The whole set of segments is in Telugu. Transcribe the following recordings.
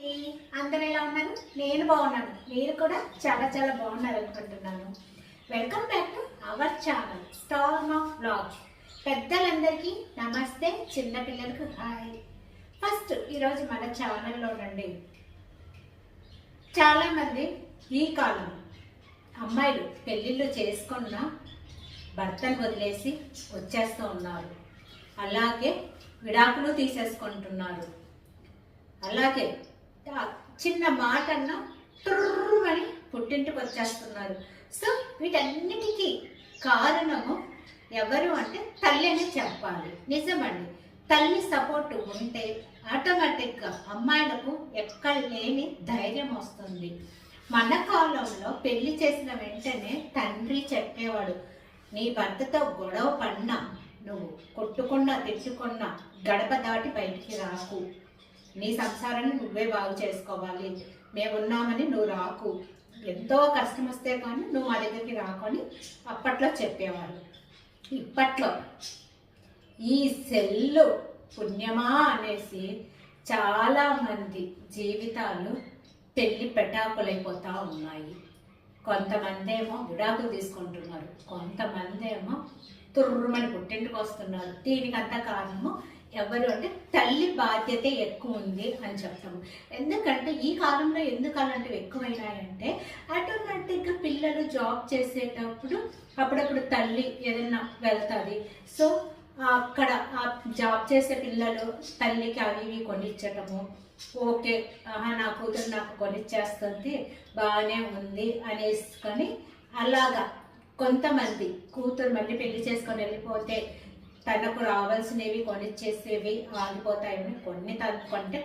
అందరూ ఎలా ఉన్నారు? నేను బాగున్నాను. మీరు కూడా చాలా చాలా బాగున్నారు అనుకుంటున్నాను. Welcome back to our channel star of vlogs. పెద్దలందరికీ నమస్తే, చిన్నపిల్లలకు హాయ్. ఫస్ట్ ఈరోజు మన ఛానల్లో నుండి చాలామంది ఈ కాలం అమ్మాయిలు పెళ్ళిళ్ళు చేసుకున్న భర్తను వదిలేసి వచ్చేస్తూ ఉన్నారు. అలాగే విడాకులు తీసేసుకుంటున్నారు. అలాగే చిన్న మాట అన్నా తుర్రుమని పుట్టింటికి వచ్చేస్తున్నారు. సో వీటన్నిటికీ కారణము ఎవరు అంటే తల్లి అని చెప్పాలి. నిజమండి, తల్లి సపోర్ట్ ఉంటే ఆటోమేటిక్గా అమ్మాయిలకు ఎక్కడ లేని ధైర్యం వస్తుంది. మన కాలంలో పెళ్లి చేసిన వెంటనే తండ్రి చెప్పేవాడు, నీ భర్తతో గొడవ పడినా, నువ్వు కొట్టుకున్నా తిట్టుకున్నా గడప దాటి బయటికి రాకు, నీ సంసారాన్ని నువ్వే బాగు చేసుకోవాలి, మేమున్నామని నువ్వు రాకు, ఎంతో కష్టం వస్తే కానీ నువ్వు మా దగ్గరికి రాకు అని అప్పట్లో చెప్పేవారు. ఇప్పట్లో ఈ సెల్లు పుణ్యమా అనేసి చాలామంది జీవితాలు పెళ్లి పెటాకులైపోతూ ఉన్నాయి. కొంతమంది ఏమో విడాకులు తీసుకుంటున్నారు, కొంతమంది ఏమో తుర్రుమని పుట్టింటికి వస్తున్నారు. దీనికి అంత కారణము ఎవరు అంటే తల్లి బాధ్యత ఎక్కువ ఉంది అని చెప్తాము. ఎందుకంటే ఈ కాలంలో ఎందుకు అలాంటివి ఎక్కువైనాయంటే ఆటోమేటిక్గా పిల్లలు జాబ్ చేసేటప్పుడు అప్పుడప్పుడు తల్లి ఏదైనా వెళ్తుంది. సో అక్కడ ఆ జాబ్ చేసే పిల్లలు తల్లికి అవి ఇవి కొనిచ్చటము, ఓకే నా కూతురు నాకు కొనిచ్చేస్తుంది బాగానే ఉంది అనేసుకొని అలాగా కొంతమంది కూతురు మళ్ళీ పెళ్లి చేసుకొని వెళ్ళిపోతే తనకు రావాల్సినవి కొనిచ్చేసేవి ఆగిపోతాయని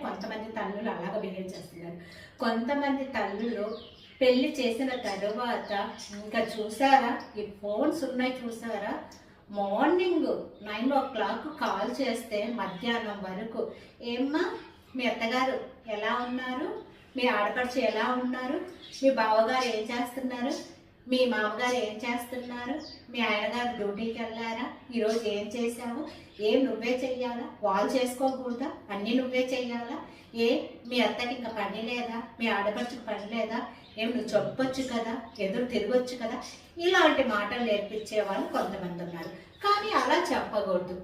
కొంతమంది తల్లులు అలాగ బిహేవ్ చేస్తున్నారు. కొంతమంది తల్లులు పెళ్లి చేసిన తరువాత ఇంకా చూసారా, ఈ ఫోన్స్ ఉన్నాయి చూసారా, మార్నింగ్ 9 o'clock కాల్ చేస్తే మధ్యాహ్నం వరకు, ఏమ్మా మీ అత్తగారు ఎలా ఉన్నారు, మీ ఆడపడుచు ఎలా ఉన్నారు, మీ బావగారు ఏం చేస్తున్నారు, మీ మామగారు ఏం చేస్తున్నారు, మీ ఆయనగారు డ్యూటీకి వెళ్ళారా, ఈరోజు ఏం చేసావు, ఏం నువ్వే చెయ్యాలా, వాళ్ళు చేసుకోకూడదా, అన్నీ నువ్వే చెయ్యాలా, మీ అత్తకి ఇంకా పని లేదా, మీ ఆడపడుచుకి పని లేదా, ఏం నువ్వు చెప్పొచ్చు కదా, ఎదురు తిరగొచ్చు కదా, ఇలాంటి మాటలు నేర్పించే వాళ్ళు కొంతమంది ఉన్నారు. కానీ అలా చెప్పకూడదు.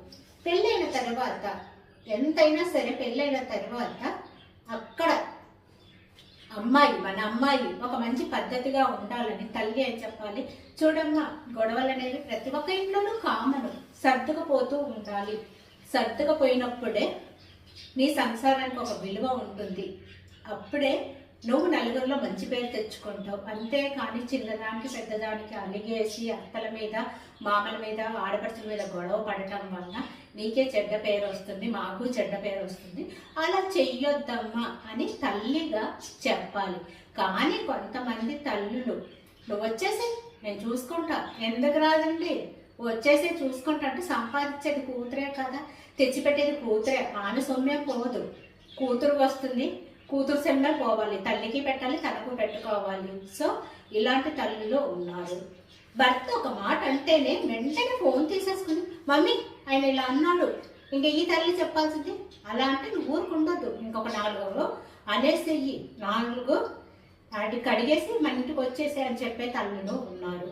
పెళ్ళైన తర్వాత ఎంతైనా సరే పెళ్ళైన తర్వాత అక్కడ మన అమ్మాయి ఒక మంచి పద్ధతిగా ఉండాలని తల్లి అని చెప్పాలి. చూడమ్మా, గొడవలు అనేవి ప్రతి ఒక్క ఇంట్లోనూ కామన్, సర్దుకుపోతూ ఉండాలి. సర్దుకుపోయినప్పుడే నీ సంసారానికి ఒక విలువ ఉంటుంది. అప్పుడే నువ్వు నలుగురిలో మంచి పేరు తెచ్చుకుంటావు. అంతేకాని చిన్నదానికి పెద్దదానికి అలిగేసి అత్తల మీద మామల మీద ఆడపడుచుల మీద గొడవ పడటం వల్ల నీకే చెడ్డ పేరు వస్తుంది, మాకు చెడ్డ పేరు వస్తుంది. అలా చెయ్యొద్దమ్మా అని తల్లిగా చెప్పాలి. కానీ కొంతమంది తల్లులు, నువ్వు వచ్చేసి నేను చూసుకుంటా, ఎందుకు రాదండి, వచ్చేసి చూసుకుంటా అంటే సంపాదించేది కూతురే కదా, తెచ్చిపెట్టేది కూతురే, ఆమె సొమ్మే పోదు, కూతురు వస్తుంది, కూతురు సొమ్మే పోవాలి, తల్లికి పెట్టాలి, తనకు పెట్టుకోవాలి. సో ఇలాంటి తల్లులు ఉన్నారు. భర్త ఒక మాట అంటేనే వెంటనే ఫోన్ తీసేసుకుని, మమ్మీ ఆయన ఇలా అన్నాడు, ఇంకా ఈ తల్లి చెప్పాల్సింది, అలా అంటే నువ్వు ఊరుకుండొద్దు, ఇంకొక 4 అనేసేయి, 4 కడిగేసి మన ఇంటికి వచ్చేసి అని చెప్పే తల్లులు ఉన్నారు.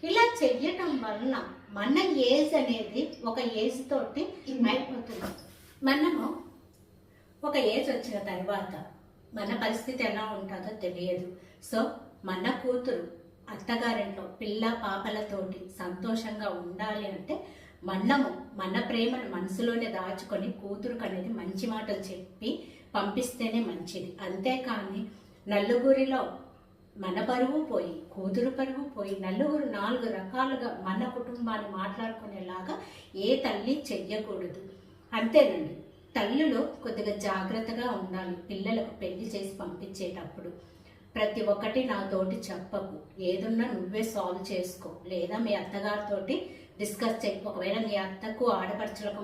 ఇలా చెయ్యటం వలన మన ఏజ్ అనేది ఒక ఏజ్ తోటి అయిపోతుంది. మనము ఒక ఏజ్ వచ్చిన తర్వాత మన పరిస్థితి ఎలా ఉంటుందో తెలియదు. సో మన కూతురు అత్తగారింట్లో పిల్ల పాపలతోటి సంతోషంగా ఉండాలి అంటే మనము మన ప్రేమను మనసులోనే దాచుకొని కూతురుకు అనేది మంచి మాటలు చెప్పి పంపిస్తేనే మంచిది. అంతేకాని నలుగురిలో మన పరువు పోయి, కూతురు పరువు పోయి, నలుగురు 4 రకాలుగా మన కుటుంబాన్ని మాట్లాడుకునేలాగా ఏ తల్లి చెయ్యకూడదు. అంతేనండి, తల్లులు కొద్దిగా జాగ్రత్తగా ఉండాలి. పిల్లలకు పెళ్లి చేసి పంపించేటప్పుడు ప్రతి ఒక్కటి నాతోటి చెప్పకు, ఏదున్నా నువ్వే సాల్వ్ చేసుకో, లేదా మీ అత్తగారితోటి డిస్కస్ చేయి. ఒకవేళ నీ అత్తకు ఆడపడుచులకు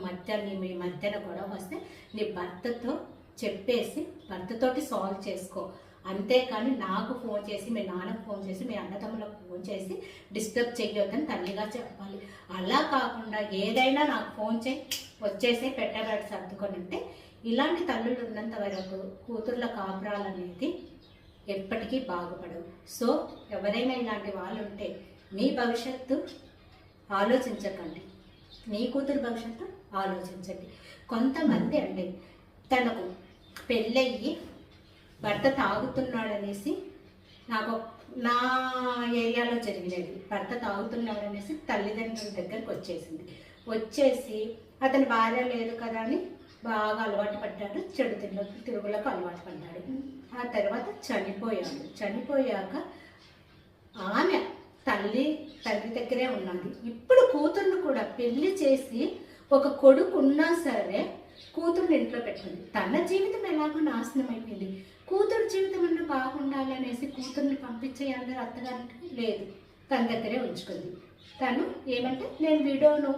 మీ మధ్యన గొడవ వస్తే నీ భర్తతో చెప్పేసి భర్తతోటి సాల్వ్ చేసుకో. అంతేకాని నాకు ఫోన్ చేసి, మీ నాన్నకు ఫోన్ చేసి, మీ అన్నతమ్ములకు ఫోన్ చేసి డిస్టర్బ్ చెయ్యొద్దని తల్లిగా చెప్పాలి. అలా కాకుండా ఏదైనా నాకు ఫోన్ చేయి, వచ్చేసి పెట్టబెట్టి సర్దుకొని అంటే ఇలాంటి తల్లులు ఉన్నంత వరకు కూతుర్ల కాపురాలు అనేది ఎప్పటికీ బాగుపడవు. సో ఎవరైనా ఇలాంటి వాళ్ళు ఉంటే మీ భవిష్యత్తు ఆలోచించకండి, నీ కూతురు భవిష్యత్తు ఆలోచించండి. కొంతమంది అండి తనకు పెళ్ళయ్యి భర్త తాగుతున్నాడనేసి, నాకు నా ఏరియాలో జరిగినది, భర్త తాగుతున్నాడనేసి తల్లిదండ్రుల దగ్గరకు వచ్చేసి అతని భార్య లేదు కదా అని బాగా అలవాటు పడ్డాడు, చెడు తిరుగులకు అలవాటు పడ్డాడు. ఆ తర్వాత చనిపోయాక ఆమె తండ్రి దగ్గరే ఉన్నది. ఇప్పుడు కూతుర్ని కూడా పెళ్లి చేసి ఒక కొడుకు ఉన్నా సరే కూతుర్ని ఇంట్లో పెట్టుకుంది. తన జీవితం ఎలాగో నాశనం అయిపోయింది. కూతురు జీవితం అన్న బాగుండాలి అనేసి కూతుర్ని పంపించేయాలి అత్తగారికి లేదు, తన దగ్గరే ఉంచుకుంది. తను ఏమంటే నేను విడోను,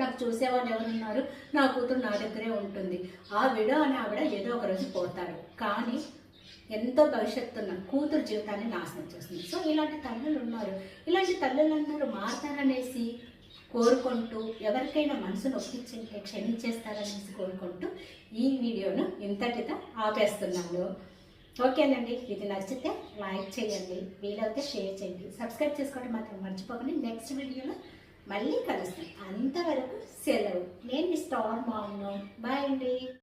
నాకు చూసేవాళ్ళు ఎవరున్నారు, నా కూతురు నా దగ్గరే ఉంటుంది. ఆ విడో అని ఆవిడ ఏదో ఒక రోజు పోతారు, కానీ ఎంతో భవిష్యత్తు ఉన్న కూతురు జీవితాన్ని నాశనం చేస్తుంది. సో ఇలాంటి తల్లులు ఉన్నారు. ఇలాంటి తల్లులందరూ మారతారనేసి కోరుకుంటూ, ఎవరికైనా మనసు నొప్పించింటే క్షమించేస్తారనేసి కోరుకుంటూ ఈ వీడియోను ఇంతటితో ఆపేస్తున్నాను. ఓకేనండి, ఇది నచ్చితే లైక్ చేయండి, వీలైతే షేర్ చేయండి, సబ్స్క్రైబ్ చేసుకోవడం మాత్రం మర్చిపోకండి. నెక్స్ట్ వీడియోలో మళ్ళీ కలుస్తాను. అంతవరకు సెలవు. నేను మీ స్టార్ మామ్ను. బాయ్ అండి.